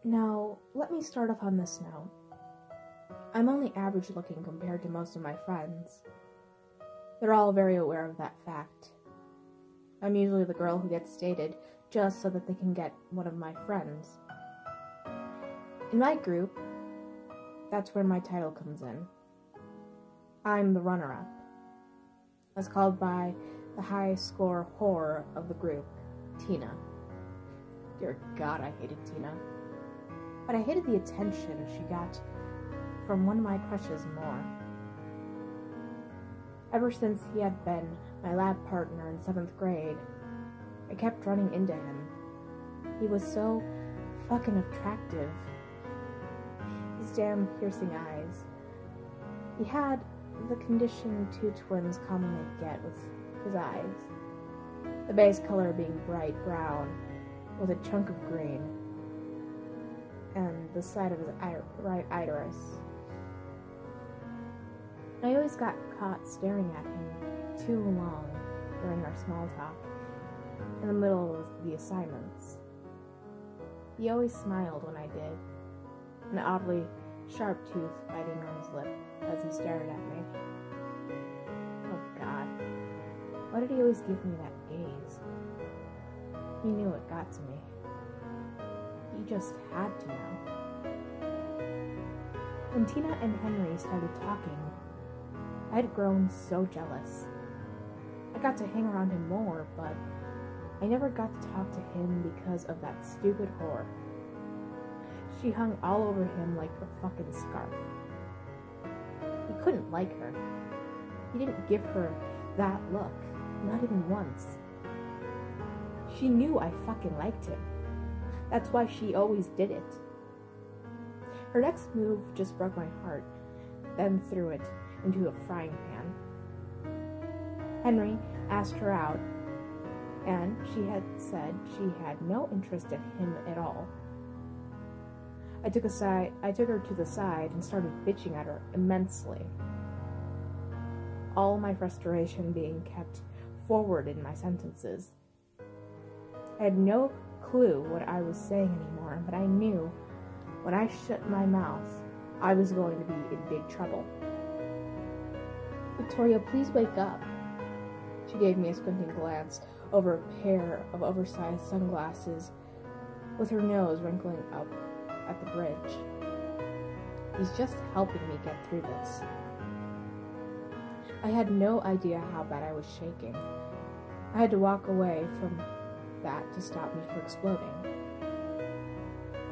Now, let me start off on this note. I'm only average looking compared to most of my friends. They're all very aware of that fact. I'm usually the girl who gets dated just so that they can get one of my friends. In my group, that's where my title comes in. I'm the runner-up, as called by the high-score whore of the group, Tina. Dear God, I hated Tina. But I hated the attention she got from one of my crushes more. Ever since he had been my lab partner in 7th grade, I kept running into him. He was so fucking attractive. His damn piercing eyes. He had the condition two twins commonly get with his eyes. The base color being bright brown with a chunk of green, and the side of his right iris. I always got caught staring at him too long during our small talk, in the middle of the assignments. He always smiled when I did, an oddly sharp tooth biting on his lip as he stared at me. Oh God, why did he always give me that gaze? He knew it got to me. He just had to know. When Tina and Henry started talking, I had grown so jealous. I got to hang around him more, but I never got to talk to him because of that stupid whore. She hung all over him like a fucking scarf. He couldn't like her. He didn't give her that look, not even once. She knew I fucking liked him. That's why she always did it. Her next move just broke my heart, then threw it into a frying pan. Henry asked her out, and she had said she had no interest in him at all. I took her to the side and started bitching at her immensely. All my frustration being kept forward in my sentences. I had no clue what I was saying anymore, but I knew when I shut my mouth, I was going to be in big trouble. Victoria, please wake up. She gave me a squinting glance over a pair of oversized sunglasses with her nose wrinkling up at the bridge. He's just helping me get through this. I had no idea how bad I was shaking. I had to walk away from that to stop me from exploding.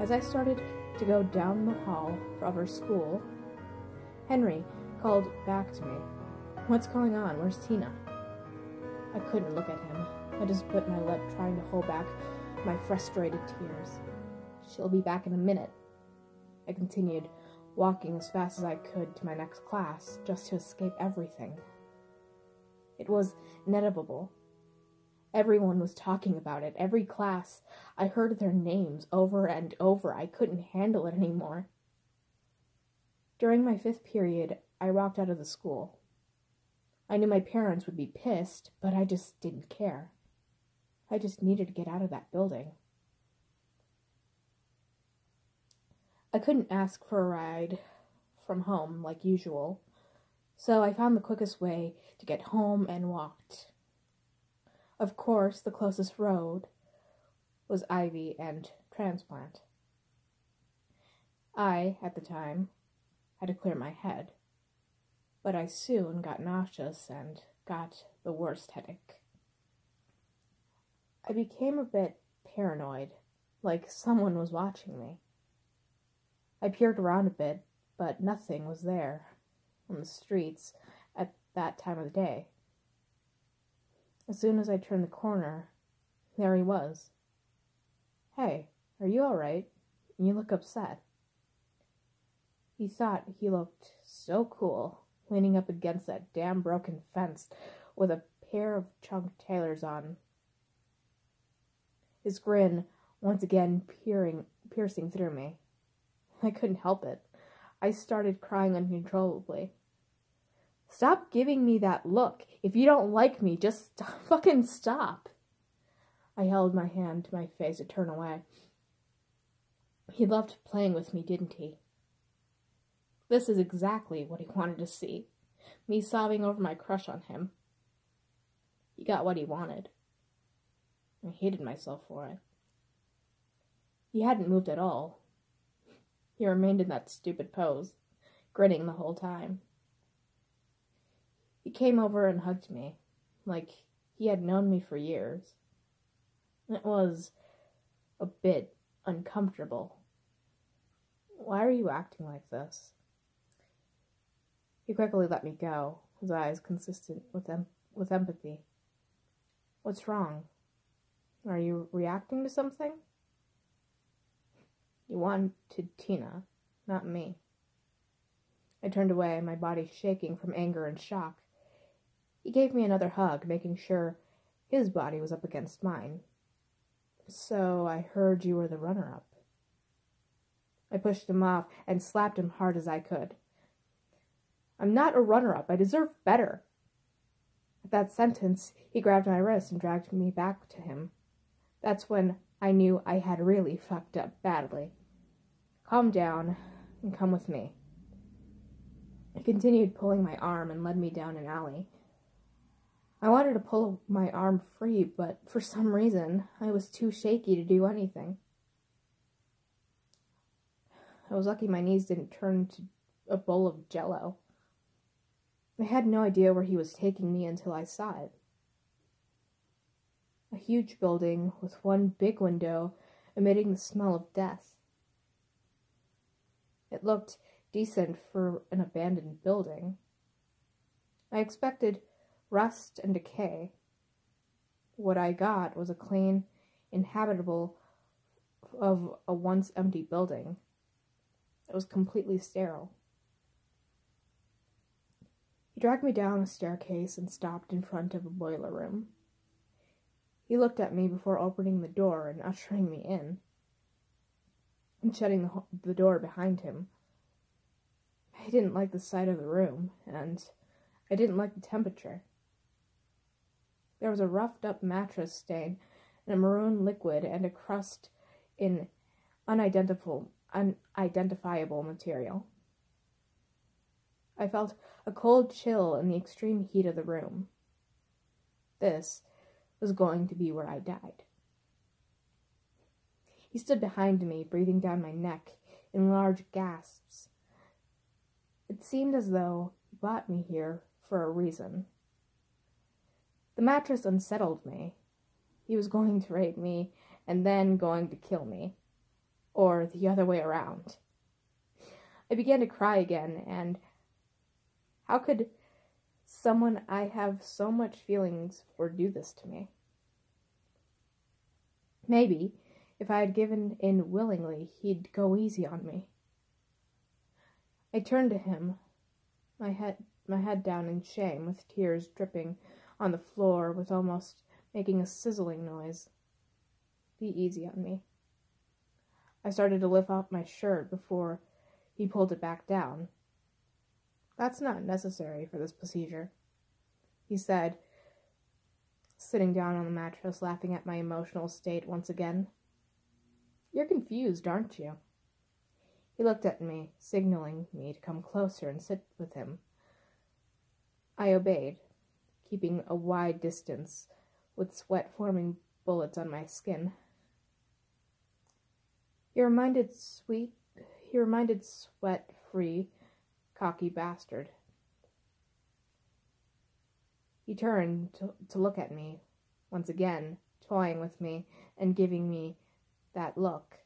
As I started to go down the hall of our school, Henry called back to me. What's going on? Where's Tina? I couldn't look at him. I just bit my lip, trying to hold back my frustrated tears. She'll be back in a minute. I continued, walking as fast as I could to my next class, just to escape everything. It was inevitable. Everyone was talking about it. Every class, I heard their names over and over. I couldn't handle it anymore. During my 5th period, I walked out of the school. I knew my parents would be pissed, but I just didn't care. I just needed to get out of that building. I couldn't ask for a ride from home like usual, so I found the quickest way to get home and walked. Of course, the closest road was Ivy and Transplant. I, at the time, had to clear my head, but I soon got nauseous and got the worst headache. I became a bit paranoid, like someone was watching me. I peered around a bit, but nothing was there on the streets at that time of the day. As soon as I turned the corner, there he was. Hey, are you all right? You look upset. He thought he looked so cool, leaning up against that damn broken fence with a pair of Chunk Taylors on. His grin once again piercing through me. I couldn't help it. I started crying uncontrollably. Stop giving me that look. If you don't like me, just fucking stop. I held my hand to my face to turn away. He loved playing with me, didn't he? This is exactly what he wanted to see. Me sobbing over my crush on him. He got what he wanted. I hated myself for it. He hadn't moved at all. He remained in that stupid pose, grinning the whole time. He came over and hugged me, like he had known me for years. It was a bit uncomfortable. Why are you acting like this? He quickly let me go, his eyes consistent with empathy. What's wrong? Are you reacting to something? You wanted Tina, not me. I turned away, my body shaking from anger and shock. He gave me another hug, making sure his body was up against mine. So I heard you were the runner-up. I pushed him off and slapped him hard as I could. I'm not a runner-up. I deserve better. At that sentence, he grabbed my wrist and dragged me back to him. That's when I knew I had really fucked up badly. Calm down and come with me. He continued pulling my arm and led me down an alley. I wanted to pull my arm free, but for some reason, I was too shaky to do anything. I was lucky my knees didn't turn into a bowl of jello. I had no idea where he was taking me until I saw it. A huge building with one big window emitting the smell of death. It looked decent for an abandoned building. I expected rust and decay. What I got was a clean, inhabitable of a once empty building. It was completely sterile. He dragged me down a staircase and stopped in front of a boiler room. He looked at me before opening the door and ushering me in, and shutting the door behind him. I didn't like the sight of the room, and I didn't like the temperature. There was a roughed-up mattress stain and a maroon liquid and a crust in unidentifiable material. I felt a cold chill in the extreme heat of the room. This was going to be where I died. He stood behind me, breathing down my neck in large gasps. It seemed as though he brought me here for a reason. The mattress unsettled me. He was going to rape me and then going to kill me. Or the other way around. I began to cry again, and how could someone I have so much feelings for do this to me? Maybe, if I had given in willingly, he'd go easy on me. I turned to him, my head down in shame, with tears dripping on the floor, with almost making a sizzling noise. Be easy on me. I started to lift off my shirt before he pulled it back down. That's not necessary for this procedure, he said, sitting down on the mattress, laughing at my emotional state once again. You're confused, aren't you? He looked at me, signaling me to come closer and sit with him. I obeyed, keeping a wide distance, with sweat forming bullets on my skin. He reminded sweat-free, cocky bastard. He turned to look at me, once again, toying with me and giving me that look.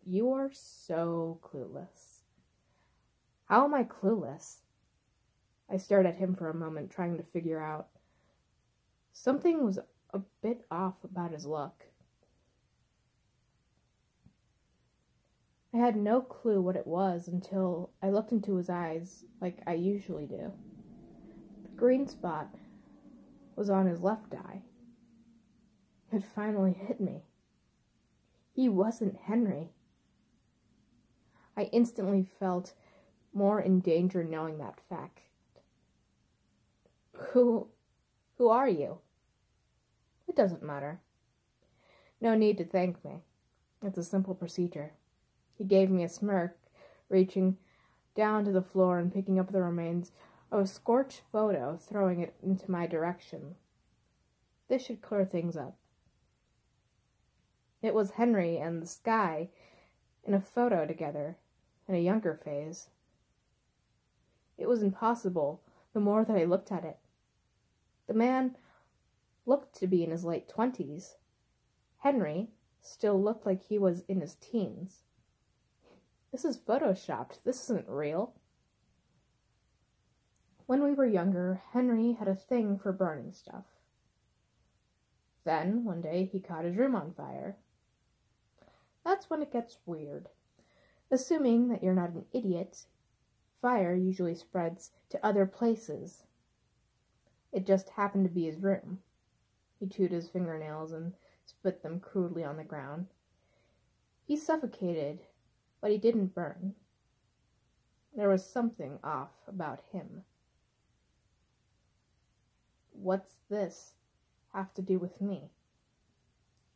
You are so clueless. How am I clueless? I stared at him for a moment, trying to figure out. Something was a bit off about his look. I had no clue what it was until I looked into his eyes like I usually do. The green spot was on his left eye. It finally hit me. He wasn't Henry. I instantly felt more in danger knowing that fact. Who are you? It doesn't matter. No need to thank me. It's a simple procedure. He gave me a smirk, reaching down to the floor and picking up the remains of a scorched photo, throwing it into my direction. This should clear things up. It was Henry and the sky in a photo together, in a younger phase. It was impossible the more that I looked at it. The man looked to be in his late 20s. Henry still looked like he was in his teens. This is photoshopped. This isn't real. When we were younger, Henry had a thing for burning stuff. Then, one day, he caught his room on fire. That's when it gets weird. Assuming that you're not an idiot, fire usually spreads to other places. It just happened to be his room. He chewed his fingernails and spit them crudely on the ground. He suffocated, but he didn't burn. There was something off about him. What's this have to do with me?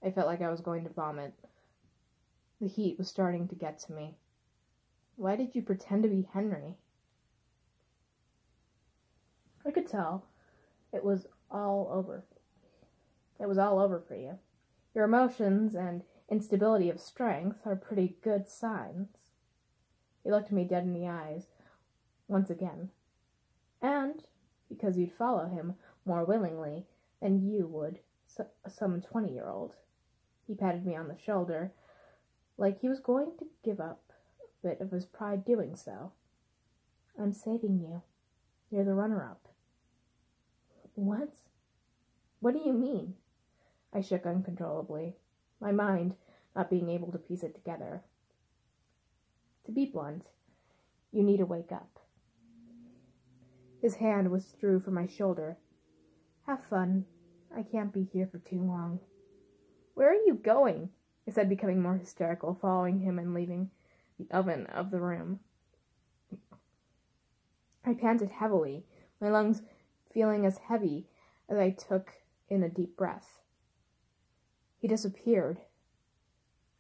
I felt like I was going to vomit. The heat was starting to get to me. Why did you pretend to be Henry? I could tell it was all over. It was all over for you. Your emotions and instability of strength are pretty good signs. He looked me dead in the eyes once again. And because you'd follow him more willingly than you would some 20-year-old. He patted me on the shoulder, like he was going to give up a bit of his pride doing so. I'm saving you. You're the runner-up. What? What do you mean? I shook uncontrollably, my mind not being able to piece it together. To be blunt, you need to wake up. His hand withdrew from my shoulder. Have fun. I can't be here for too long. Where are you going? I said, becoming more hysterical, following him and leaving the oven of the room. I panted heavily, my lungs feeling as heavy as I took in a deep breath. He disappeared,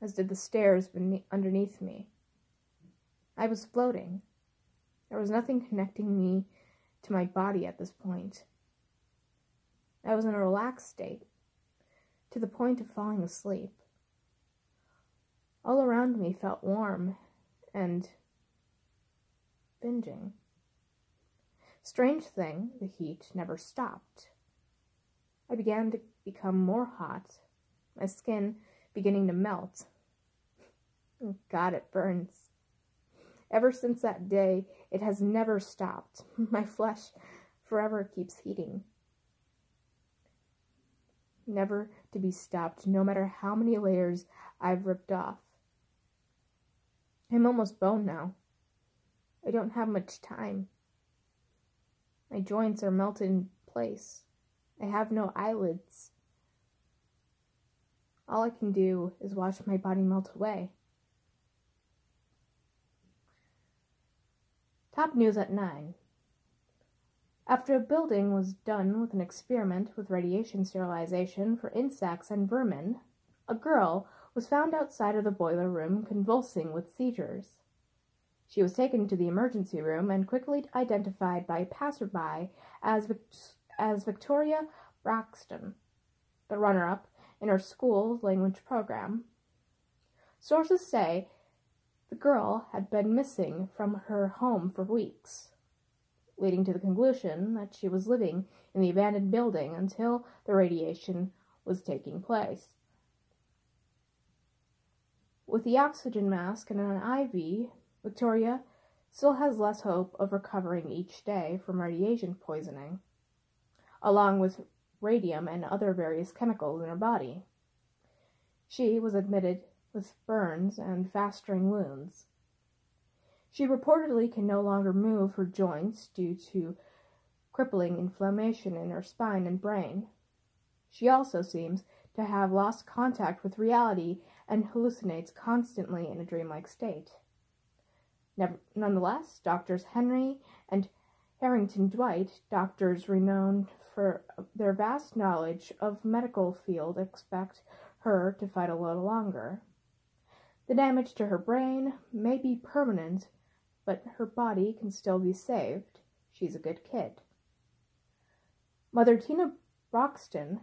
as did the stairs underneath me. I was floating. There was nothing connecting me to my body at this point. I was in a relaxed state, to the point of falling asleep. All around me felt warm and binging. Strange thing, the heat never stopped. I began to become more hot, my skin beginning to melt. God, it burns. Ever since that day, it has never stopped. My flesh forever keeps heating. Never to be stopped, no matter how many layers I've ripped off. I'm almost bone now. I don't have much time. My joints are melted in place. I have no eyelids. All I can do is watch my body melt away. Top news at 9. After a building was done with an experiment with radiation sterilization for insects and vermin, a girl was found outside of the boiler room convulsing with seizures. She was taken to the emergency room and quickly identified by a passerby as Victoria Braxton, the runner-up in her school's language program. Sources say the girl had been missing from her home for weeks, leading to the conclusion that she was living in the abandoned building until the radiation was taking place. With the oxygen mask and an IV, Victoria still has less hope of recovering each day from radiation poisoning, along with radium and other various chemicals in her body. She was admitted with burns and festering wounds. She reportedly can no longer move her joints due to crippling inflammation in her spine and brain. She also seems to have lost contact with reality and hallucinates constantly in a dreamlike state. Nonetheless, Doctors Henry and Harrington Dwight, doctors renowned for their vast knowledge of medical field, expect her to fight a little longer. The damage to her brain may be permanent, but her body can still be saved. She's a good kid. Mother Tina Broxton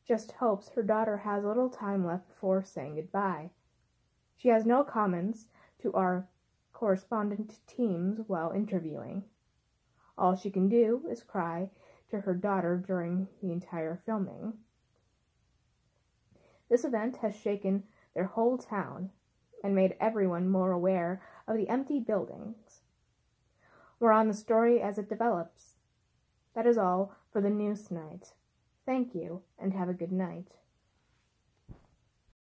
just hopes her daughter has a little time left before saying goodbye. She has no comments to our correspondent teams while interviewing. All she can do is cry to her daughter during the entire filming. This event has shaken their whole town and made everyone more aware of the empty buildings. We're on the story as it develops. That is all for the news tonight. Thank you, and have a good night.